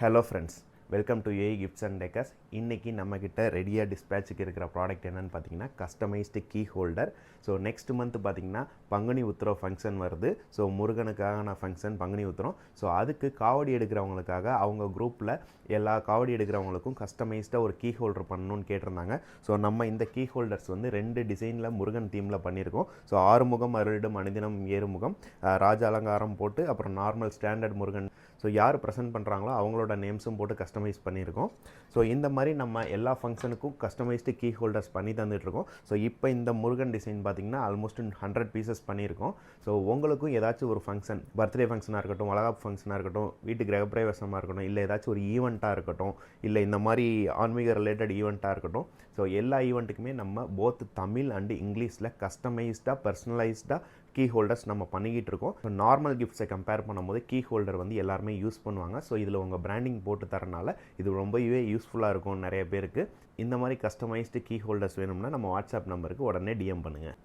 Hello friends, welcome to AI gifts and deckers. இன்றைக்கி நம்மக்கிட்ட ரெடியாக டிஸ்பேச்சுக்கு இருக்கிற ப்ராடக்ட் என்னென்னு பார்த்தீங்கன்னா customized key holder. So next month பார்த்திங்கன்னா பங்குனி உத்திரம் ஃபங்க்ஷன் வருது. ஸோ முருகனுக்கான ஃபங்க்ஷன் பங்குனி உத்திரம். ஸோ அதுக்கு காவடி எடுக்கிறவங்களுக்காக அவங்க குரூப்பில் எல்லா காவடி எடுக்கிறவங்களுக்கும் கஸ்டமைஸ்டாக ஒரு கீ ஹோல்டர் பண்ணணும்னு கேட்டிருந்தாங்க. ஸோ நம்ம இந்த கீ ஹோல்டர்ஸ் வந்து 2 டிசைனில் முருகன் தீமில் பண்ணியிருக்கோம். ஸோ ஆறுமுகம் அருளிடும் அணிதினம் ஏறுமுகம், ராஜ அலங்காரம் போட்டு, அப்புறம் நார்மல் ஸ்டாண்டர்ட் முருகன். ஸோ யார் ப்ரெசென்ட் பண்ணுறாங்களோ அவங்களோட நேம்ஸும் போட்டு கஸ்டமைஸ் பண்ணியிருக்கோம். ஸோ இந்த மாதிரி நம்ம எல்லா ஃபங்க்ஷனுக்கும் கஸ்டமைஸ்டு கீ ஹோல்டர்ஸ் பண்ணி தந்துட்டுருக்கோம். ஸோ இப்போ இந்த முருகன் டிசைன் பார்த்திங்கன்னா ஆல்மோஸ்ட் 100 பீசஸ் பண்ணியிருக்கோம். ஸோ உங்களுக்கும் ஏதாச்சும் ஒரு ஃபங்க்ஷன், பர்த்டே ஃபங்க்ஷனாக இருக்கட்டும், வளகாப்பு ஃபங்க்ஷனாக இருக்கட்டும், வீட்டு கிரகப்பிரவேசமாக இருக்கட்டும், இல்லை ஏதாச்சும் ஒரு ஈவெண்ட்டாக இருக்கட்டும், இல்லை இந்த மாதிரி ஆன்மீக ரிலேட்டட் ஈவெண்ட்டாக இருக்கட்டும், ஸோ எல்லா ஈவெண்ட்டுக்குமே நம்ம போத் தமிழ் அண்டு இங்கிலீஷில் கஸ்டமைஸ்டாக பர்சனலைஸ்டாக கீ ஹோல்டர்ஸ் நம்ம பண்ணிக்கிட்டு இருக்கோம். ஸோ நார்மல் கிஃப்ட்ஸை கம்பேர் பண்ணும்போது கீ ஹோல்டர் வந்து எல்லாருமே யூஸ் பண்ணுவாங்க. ஸோ இதில் உங்கள் பிராண்டிங் போட்டு தரனால இது ரொம்பவே யூஸ்ஃபுல்லாக இருக்கும் நிறைய பேருக்கு. இந்த மாதிரி கஸ்டமைஸ்டு கீ ஹோல்டர்ஸ் வேணும்னா நம்ம வாட்ஸ்அப் நம்பருக்கு உடனே டிஎம் பண்ணுங்கள்.